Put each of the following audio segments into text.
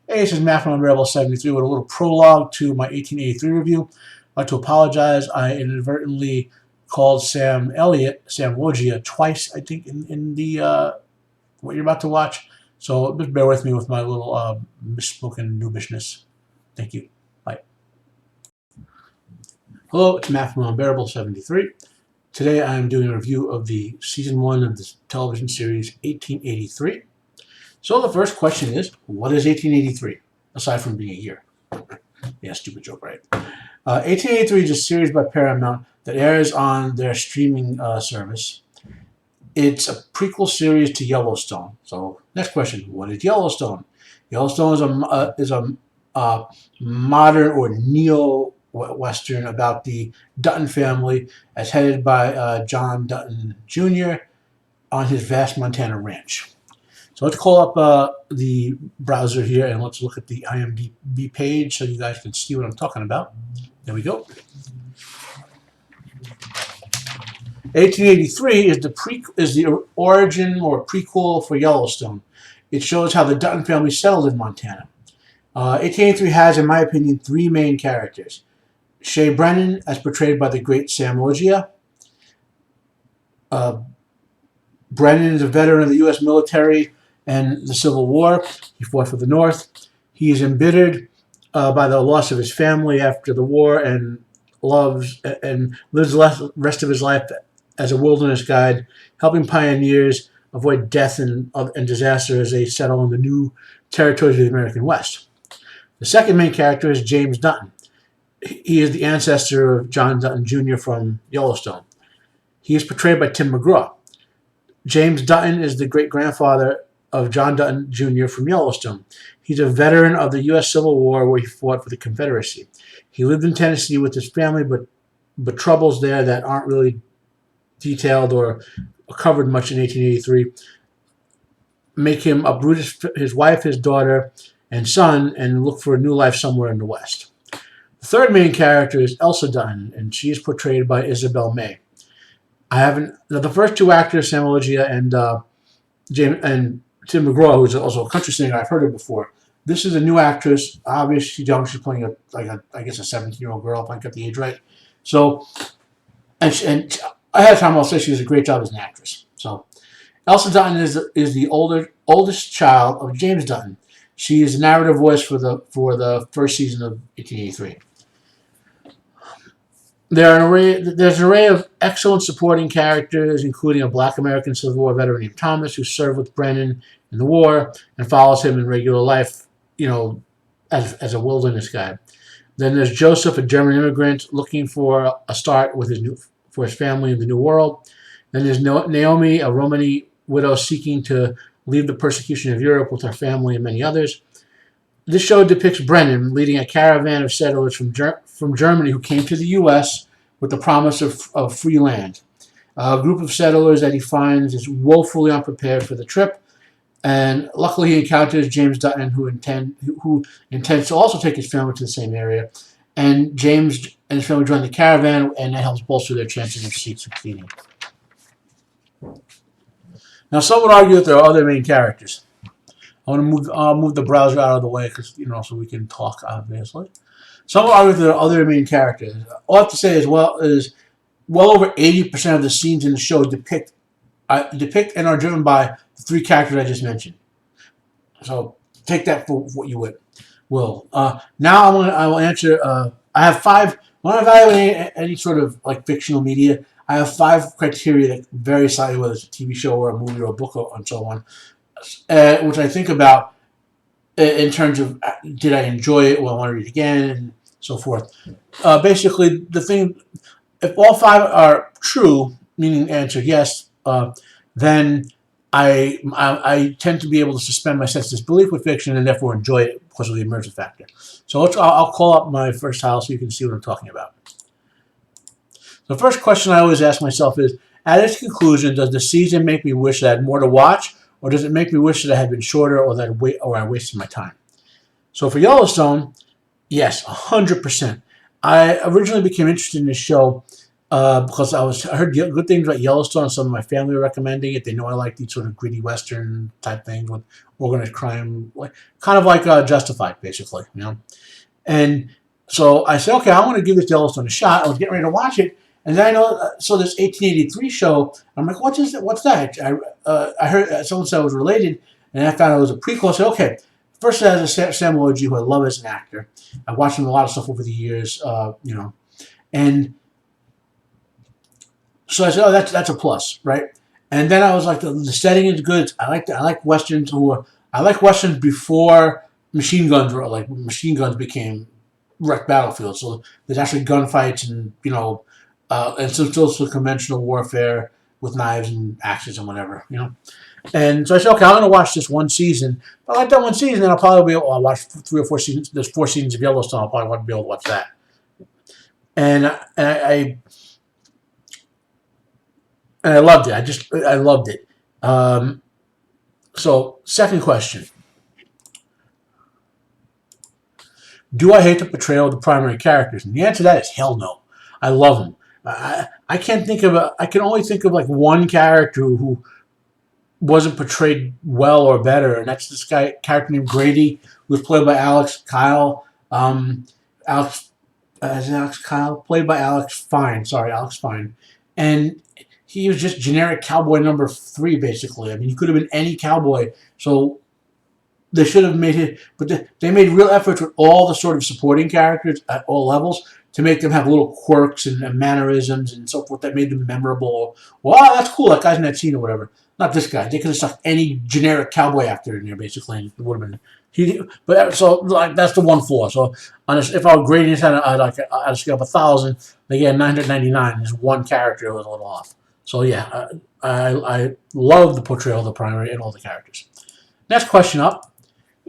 Hey, this is Matt from Unbearable 73 with a little prologue to my 1883 review. I'd like to apologize. I inadvertently called Sam Logia, twice, I think, in the what you're about to watch. So just bear with me with my little misspoken noobishness. Thank you. Bye. Hello, it's Matt from Unbearable 73. Today I am doing a review of the Season 1 of the television series 1883. So the first question is, what is 1883, aside from being a year? Yeah, stupid joke, right? 1883 is a series by Paramount that airs on their streaming service. It's a prequel series to Yellowstone. So next question, what is Yellowstone? Yellowstone is a modern or neo-Western about the Dutton family as headed by John Dutton Jr. on his vast Montana ranch. So let's call up the browser here and let's look at the IMDB page so you guys can see what I'm talking about. There we go. 1883 is the origin or prequel for Yellowstone. It shows how the Dutton family settled in Montana. 1883 has, in my opinion, three main characters. Shea Brennan, as portrayed by the great Sam Logia. Brennan is a veteran of the U.S. military and the Civil War. He fought for the North. He is embittered by the loss of his family after the war and lives the rest of his life as a wilderness guide, helping pioneers avoid death and disaster as they settle in the new territories of the American West. The second main character is James Dutton. He is the ancestor of John Dutton Jr. from Yellowstone. He is portrayed by Tim McGraw. James Dutton is the great-grandfather of John Dutton Jr. from Yellowstone. He's a veteran of the U.S. Civil War where he fought for the Confederacy. He lived in Tennessee with his family, but troubles there that aren't really detailed or covered much in 1883 make him uproot his wife, his daughter, and son and look for a new life somewhere in the West. The third main character is Elsa Dutton, and she is portrayed by Isabel May. The first two actors, Sam Logia and Tim McGraw, who's also a country singer, I've heard of before. This is a new actress. Obviously, she's playing a 17-year-old girl, if I got the age right. So, and ahead of time, I'll say she does a great job as an actress. So, Elsa Dutton is the oldest child of James Dutton. She is the narrative voice for the first season of 1883. There's an array of excellent supporting characters, including a Black American Civil War veteran named Thomas, who served with Brennan in the war and follows him in regular life, as a wilderness guide. Then there's Joseph, a German immigrant looking for a start with for his family in the New World. Then there's Naomi, a Romani widow seeking to leave the persecution of Europe with her family and many others. This show depicts Brennan leading a caravan of settlers from Germany who came to the U.S. with the promise of free land. A group of settlers that he finds is woefully unprepared for the trip, and luckily he encounters James Dutton, who intends to also take his family to the same area. And James and his family join the caravan, and that helps bolster their chances of succeeding. Now, some would argue that there are other main characters. I want to move the browser out of the way because so we can talk, obviously. Some would argue that there are other main characters. All I have to say is well over 80% of the scenes in the show depict and are driven by the three characters I just mentioned. So take that for what you will. Now I will answer. I have five. When I evaluate any sort of fictional media, I have 5 criteria that vary slightly, whether it's a TV show or a movie or a book and so on, which I think about in terms of did I enjoy it, will I want to read it again, and so forth. Basically, if all 5 are true, meaning answer yes, then I tend to be able to suspend my sense of disbelief with fiction and therefore enjoy it because of the immersive factor. So I'll call up my first title so you can see what I'm talking about. The first question I always ask myself is, at its conclusion, does the season make me wish that I had more to watch, or does it make me wish that I had been shorter or that I wasted my time? So for Yellowstone, yes, 100%. I originally became interested in this show because I heard good things about Yellowstone. Some of my family were recommending it. They know I like these sort of gritty Western type things with organized crime, like kind of like Justified, basically, you know. And so I said, okay, I want to give this Yellowstone a shot. I was getting ready to watch it, and then I know so this 1883 show. I'm like, what is it? What's that? I heard someone said it was related, and I found it was a prequel. I said, okay. First, as a Samuel G, who I love as an actor, I watched him a lot of stuff over the years, you know, and so I said, oh, that's a plus, right? And then I was like, the setting is good. I like westerns. I like westerns before machine guns were like machine guns became wrecked battlefields. So there's actually gunfights and and some conventional warfare with knives and axes and whatever, you know. And so I said, okay, I'm going to watch this one season. If I like that one season, then I'll probably be able to watch 3 or 4 seasons. There's 4 seasons of Yellowstone. I'll probably want to be able to watch that. And I loved it. I loved it. So, second question. Do I hate the portrayal of the primary characters? And the answer to that is hell no. I love them. I can't think of I can only think of like one character who wasn't portrayed well or better, and that's this character named Grady, who was played by Alex Kyle. Alex Kyle, played by Alex Fine. Sorry, Alex Fine. And he was just generic cowboy number 3, basically. I mean, he could have been any cowboy. So they should have made it, but they made real efforts with all the sort of supporting characters at all levels to make them have little quirks and mannerisms and so forth that made them memorable. Well, oh, that's cool. That guy's in that scene or whatever. Not this guy. They could have stuck any generic cowboy actor in there, basically, and it would have been. But so like that's the one flaw. So if I were grading this at a scale of 1,000, they get 999. There's one character was a little off. So yeah, I love the portrayal of the primary and all the characters. Next question up.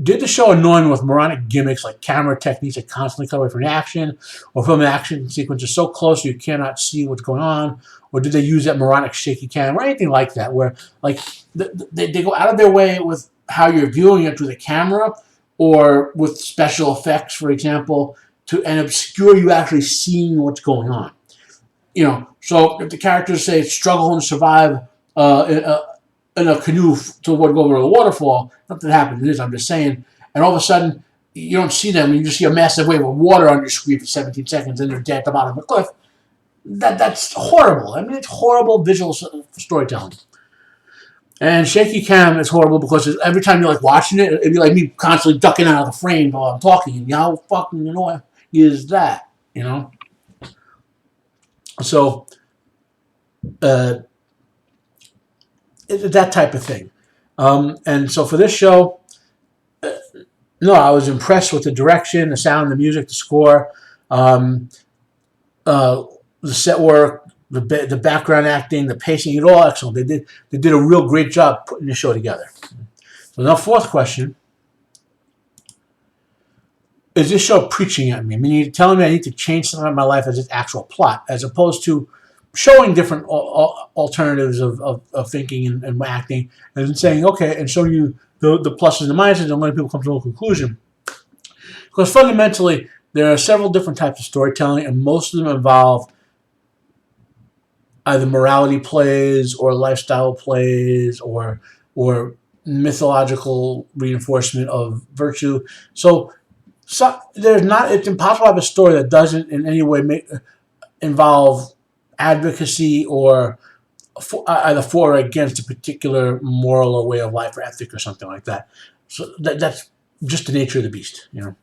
Did the show annoy me with moronic gimmicks like camera techniques that constantly cut away from the action, or film action sequences so close you cannot see what's going on, or did they use that moronic shaky cam or anything like that, where like they go out of their way with how you're viewing it through the camera or with special effects, for example, and obscure you actually seeing what's going on. You know, so if the characters say struggle and survive in a canoe to go over a waterfall, nothing happened. It is, I'm just saying. And all of a sudden, you don't see them, and you just see a massive wave of water on your screen for 17 seconds, and they're dead at the bottom of the cliff. That's horrible. I mean, it's horrible visual storytelling. And shaky cam is horrible because every time you're like watching it, it'd be like me constantly ducking out of the frame while I'm talking. And how fucking annoying is that? You know. So, that type of thing. And so for this show, no, I was impressed with the direction, the sound, the music, the score, the set work, the background acting, the pacing, it all excellent. They did a real great job putting the show together. So now, fourth question. Is this show preaching at me? I mean, you're telling me I need to change something in my life as its actual plot, as opposed to showing different alternatives of thinking and acting, and saying, okay, and showing you the pluses and the minuses and letting people come to a conclusion. Because fundamentally, there are several different types of storytelling, and most of them involve either morality plays or lifestyle plays or mythological reinforcement of virtue. So it's impossible to have a story that doesn't in any way involve advocacy or either for or against a particular moral or way of life or ethic or something like that. So that's just the nature of the beast, you know.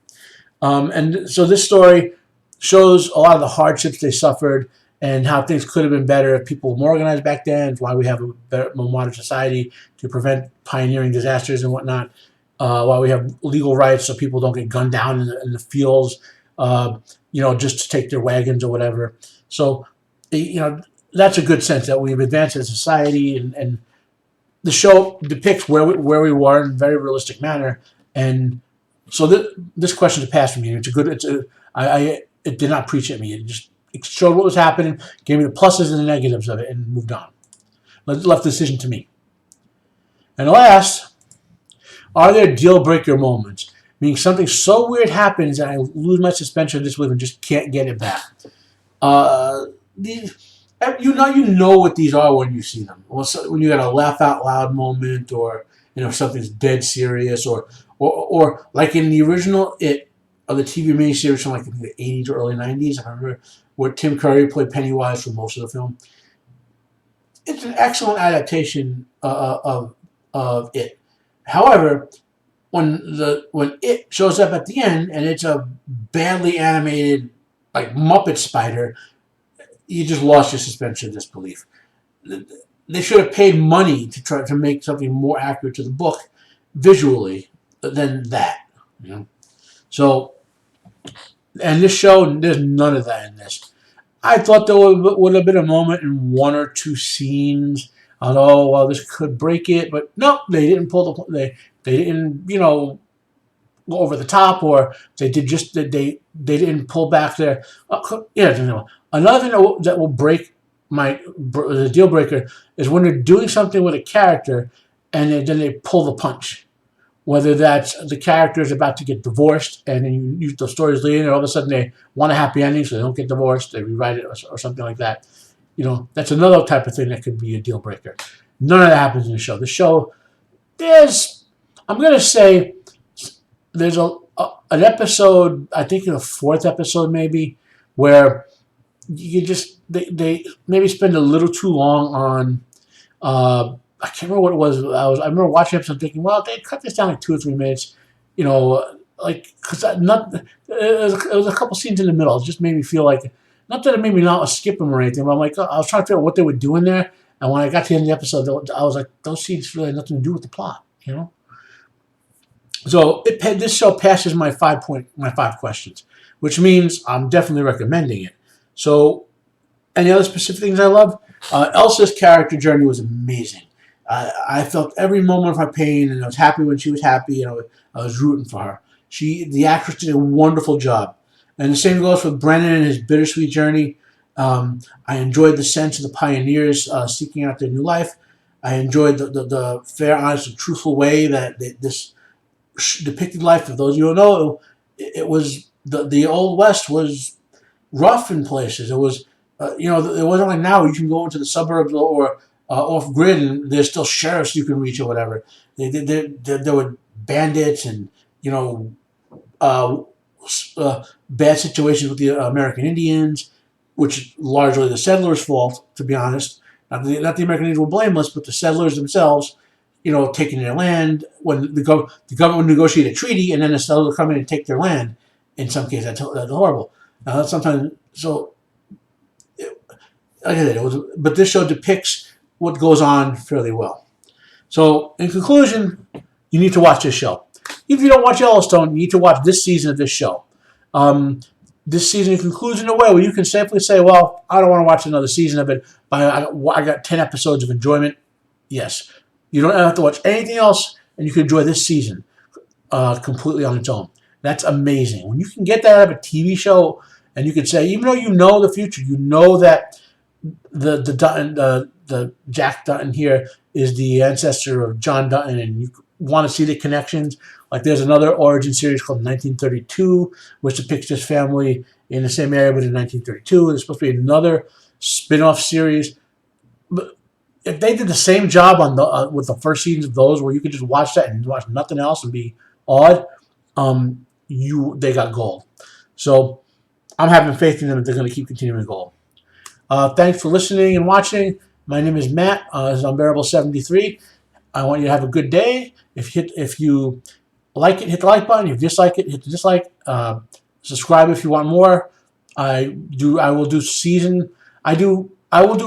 And so this story shows a lot of the hardships they suffered and how things could have been better if people were more organized back then, why we have a better, more modern society to prevent pioneering disasters and whatnot. Why we have legal rights so people don't get gunned down in the fields, just to take their wagons or whatever. So, that's a good sense that we've advanced as a society, and the show depicts where we were in a very realistic manner. And so this question is a pass for me. It did not preach at me. It showed what was happening, gave me the pluses and the negatives of it, and moved on. Left the decision to me. And last, are there deal breaker moments? Meaning something so weird happens that I lose my suspension of disbelief and just can't get it back. You know what these are when you see them. Well, so when you got a laugh out loud moment, or something's dead serious, or like in the original the TV miniseries from like the 80s or early 90s. I remember where Tim Curry played Pennywise for most of the film. It's an excellent adaptation of it. However, when it shows up at the end and it's a badly animated like Muppet spider, you just lost your suspension of disbelief. They should have paid money to try to make something more accurate to the book visually than that. So, and this show, there's none of that in this. I thought there would have been a moment in one or two scenes. Oh, well, this could break it, but no, they didn't pull they didn't go over the top, or they didn't pull back there. Another thing that will break the deal breaker is when they're doing something with a character and then they pull the punch. Whether that's the character is about to get divorced and then the story's leading, and all of a sudden they want a happy ending so they don't get divorced, they rewrite it or something like that. That's another type of thing that could be a deal breaker. None of that happens in the show. The show, I'm going to say, there's an episode, I think in the fourth episode maybe, where they maybe spend a little too long on I can't remember what it was. I remember watching it and thinking, well, they cut this down like 2 or 3 minutes, because it was a couple scenes in the middle. It just made me feel like, not that it made me not skip them or anything, but I'm like, I was trying to figure out what they were doing there. And when I got to the end of the episode, I was like, those scenes really had nothing to do with the plot, So this show passes my 5 questions, which means I'm definitely recommending it. So, any other specific things I love? Elsa's character journey was amazing. I felt every moment of her pain, and I was happy when she was happy, and I was rooting for her. The actress did a wonderful job. And the same goes for Brennan and his bittersweet journey. I enjoyed the sense of the pioneers seeking out their new life. I enjoyed the fair, honest, and truthful way that this depicted life. For those of you who know, it was the Old West was rough in places. It was, it wasn't like now you can go into the suburbs or off grid and there's still sheriffs you can reach or whatever. There were bandits and bad situations with the American Indians, which is largely the settlers' fault, to be honest. Not the American Indians were blameless, but the settlers themselves, taking their land when the government would negotiate a treaty, and then the settlers would come in and take their land. In some cases, that's horrible. Sometimes, so like I said, but this show depicts what goes on fairly well. So, in conclusion, you need to watch this show. If you don't watch Yellowstone, you need to watch this season of this show. This season concludes in a way where you can safely say, well, I don't want to watch another season of it, but I got 10 episodes of enjoyment. Yes. You don't have to watch anything else, and you can enjoy this season completely on its own. That's amazing. When you can get that out of a TV show, and you can say, even though you know the future, you know that the Jack Dutton here is the ancestor of John Dutton, and you want to see the connections. Like there's another origin series called 1932, which depicts this family in the same area, but in 1932. There's supposed to be another spin-off series. But if they did the same job on with the first seasons of those, where you could just watch that and watch nothing else and be awed, they got gold. So I'm having faith in them that they're going to keep continuing gold. Thanks for listening and watching. My name is Matt. This is Unbearable73. I want you to have a good day. If you like it, hit the like button. If you dislike it, hit the dislike. Subscribe if you want more. I will do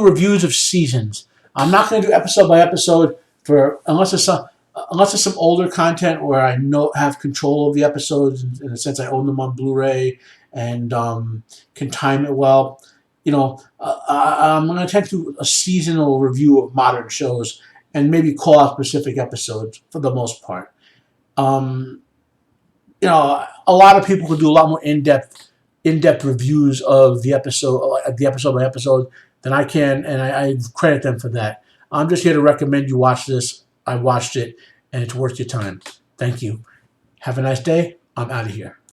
reviews of seasons. I'm not going to do episode by episode unless it's some older content where I have control of the episodes in the sense I own them on Blu-ray and can time it well. I'm going to attempt to do a seasonal review of modern shows and maybe call out specific episodes for the most part. A lot of people could do a lot more in-depth reviews of the episode by episode than I can, and I credit them for that. I'm just here to recommend you watch this. I watched it, and it's worth your time. Thank you. Have a nice day. I'm out of here.